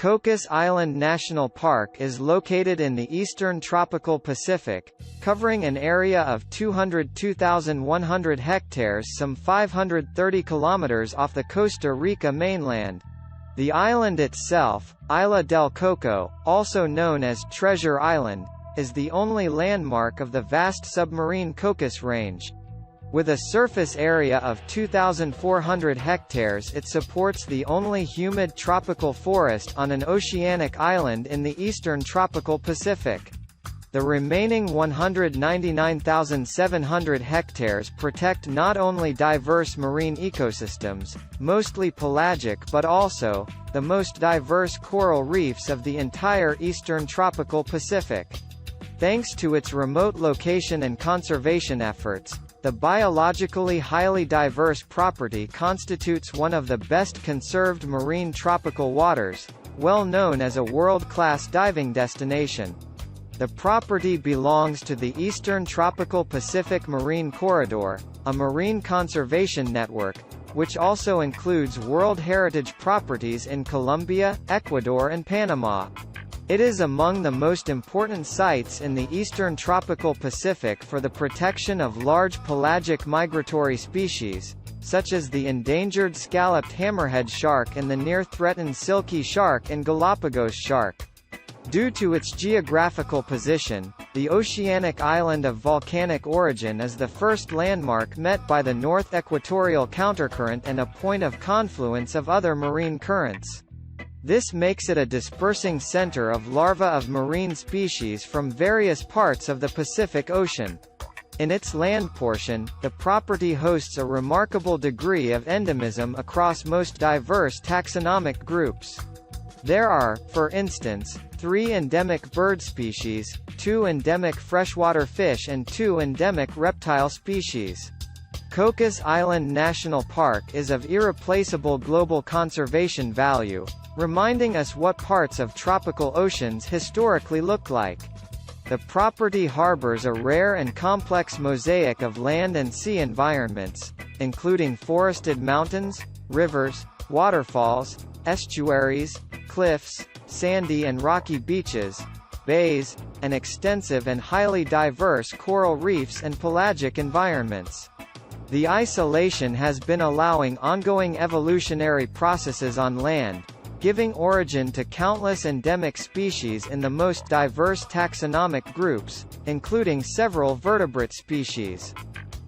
Cocos Island National Park is located in the eastern tropical Pacific, covering an area of 202,100 hectares, some 530 kilometers off the Costa Rica mainland. The island itself, Isla del Coco, also known as Treasure Island, is the only landmark of the vast submarine Cocos Range. With a surface area of 2,400 hectares, it supports the only humid tropical forest on an oceanic island in the eastern tropical Pacific. The remaining 199,700 hectares protect not only diverse marine ecosystems, mostly pelagic, but also the most diverse coral reefs of the entire eastern tropical Pacific. Thanks to its remote location and conservation efforts, the biologically highly diverse property constitutes one of the best conserved marine tropical waters, well known as a world-class diving destination. The property belongs to the Eastern Tropical Pacific Marine Corridor, a marine conservation network, which also includes World Heritage properties in Colombia, Ecuador and Panama. It is among the most important sites in the eastern tropical Pacific for the protection of large pelagic migratory species, such as the endangered scalloped hammerhead shark and the near-threatened silky shark and Galapagos shark. Due to its geographical position, the oceanic island of volcanic origin is the first landmark met by the North Equatorial Countercurrent and a point of confluence of other marine currents. This makes it a dispersing center of larvae of marine species from various parts of the Pacific Ocean. In its land portion, the property hosts a remarkable degree of endemism across most diverse taxonomic groups. There are, for instance, 3 endemic bird species, 2 endemic freshwater fish and 2 endemic reptile species. Cocos Island National Park is of irreplaceable global conservation value, reminding us what parts of tropical oceans historically looked like. The property harbors a rare and complex mosaic of land and sea environments, including forested mountains, rivers, waterfalls, estuaries, cliffs, sandy and rocky beaches, bays, and extensive and highly diverse coral reefs and pelagic environments. The isolation has been allowing ongoing evolutionary processes on land, giving origin to countless endemic species in the most diverse taxonomic groups, including several vertebrate species.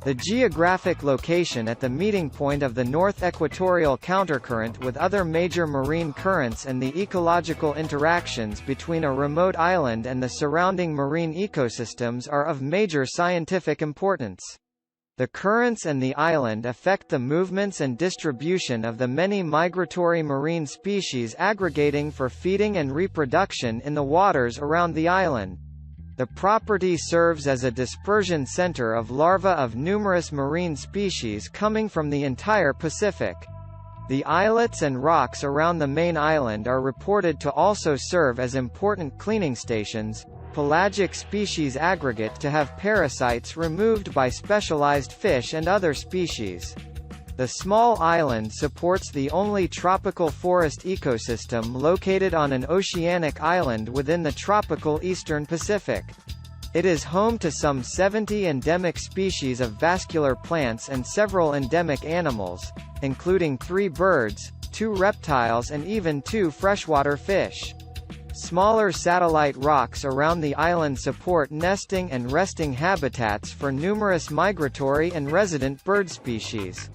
The geographic location at the meeting point of the North Equatorial Countercurrent with other major marine currents and the ecological interactions between a remote island and the surrounding marine ecosystems are of major scientific importance. The currents and the island affect the movements and distribution of the many migratory marine species aggregating for feeding and reproduction in the waters around the island. The property serves as a dispersion center of larvae of numerous marine species coming from the entire Pacific. The islets and rocks around the main island are reported to also serve as important cleaning stations, pelagic species aggregate to have parasites removed by specialized fish and other species. The small island supports the only tropical forest ecosystem located on an oceanic island within the tropical eastern Pacific. It is home to some 70 endemic species of vascular plants and several endemic animals, including 3 birds, 2 reptiles and even 2 freshwater fish. Smaller satellite rocks around the island support nesting and resting habitats for numerous migratory and resident bird species.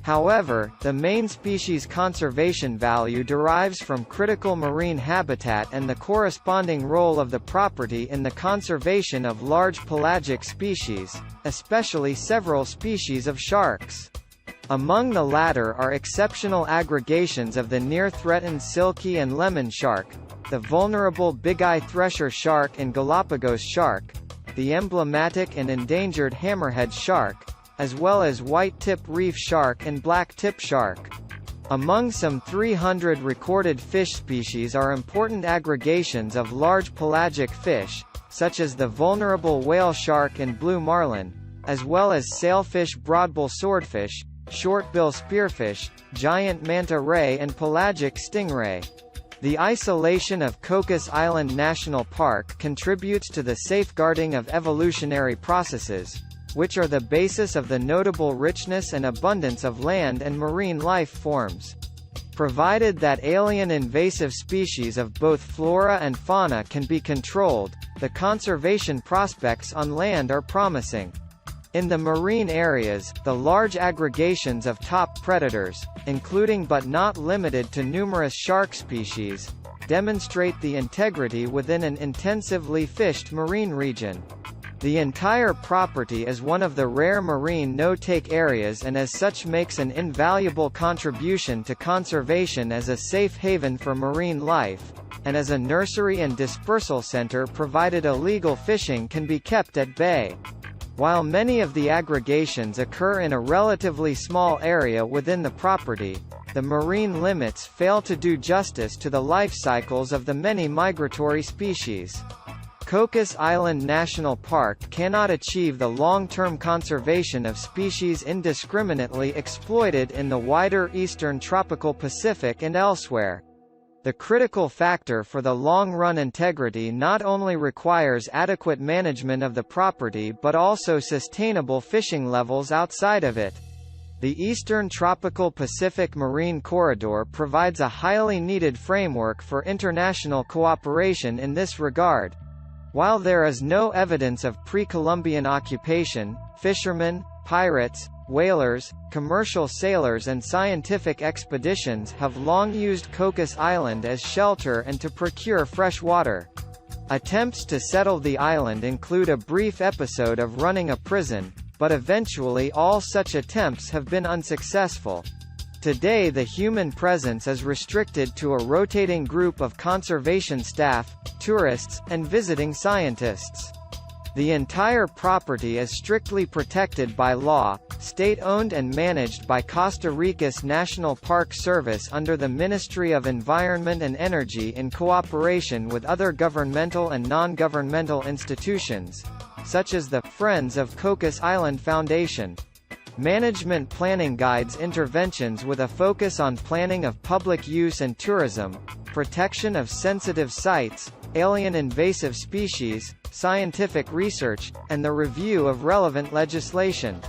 However, the main species conservation value derives from critical marine habitat and the corresponding role of the property in the conservation of large pelagic species, especially several species of sharks. Among the latter are exceptional aggregations of the near-threatened silky and lemon shark, the vulnerable big-eye thresher shark and Galapagos shark, the emblematic and endangered hammerhead shark, as well as white-tip reef shark and black-tip shark. Among some 300 recorded fish species are important aggregations of large pelagic fish, such as the vulnerable whale shark and blue marlin, as well as sailfish, broadbill swordfish, shortbill spearfish, giant manta ray and pelagic stingray. The isolation of Cocos Island National Park contributes to the safeguarding of evolutionary processes, which are the basis of the notable richness and abundance of land and marine life forms. Provided that alien invasive species of both flora and fauna can be controlled, the conservation prospects on land are promising. In the marine areas, the large aggregations of top predators, including but not limited to numerous shark species, demonstrate the integrity within an intensively fished marine region. The entire property is one of the rare marine no-take areas and as such makes an invaluable contribution to conservation as a safe haven for marine life, and as a nursery and dispersal center provided illegal fishing can be kept at bay. While many of the aggregations occur in a relatively small area within the property, the marine limits fail to do justice to the life cycles of the many migratory species. Cocos Island National Park cannot achieve the long-term conservation of species indiscriminately exploited in the wider eastern tropical Pacific and elsewhere. The critical factor for the long-run integrity not only requires adequate management of the property but also sustainable fishing levels outside of it. The Eastern Tropical Pacific Marine Corridor provides a highly needed framework for international cooperation in this regard. While there is no evidence of pre-Columbian occupation, fishermen, pirates, whalers, commercial sailors and scientific expeditions have long used Cocos Island as shelter and to procure fresh water. Attempts to settle the island include a brief episode of running a prison, but eventually all such attempts have been unsuccessful. Today the human presence is restricted to a rotating group of conservation staff, tourists, and visiting scientists. The entire property is strictly protected by law, state-owned and managed by Costa Rica's National Park Service under the Ministry of Environment and Energy in cooperation with other governmental and non-governmental institutions, such as the Friends of Cocos Island Foundation. Management planning guides interventions with a focus on planning of public use and tourism, protection of sensitive sites, alien invasive species, scientific research, and the review of relevant legislation.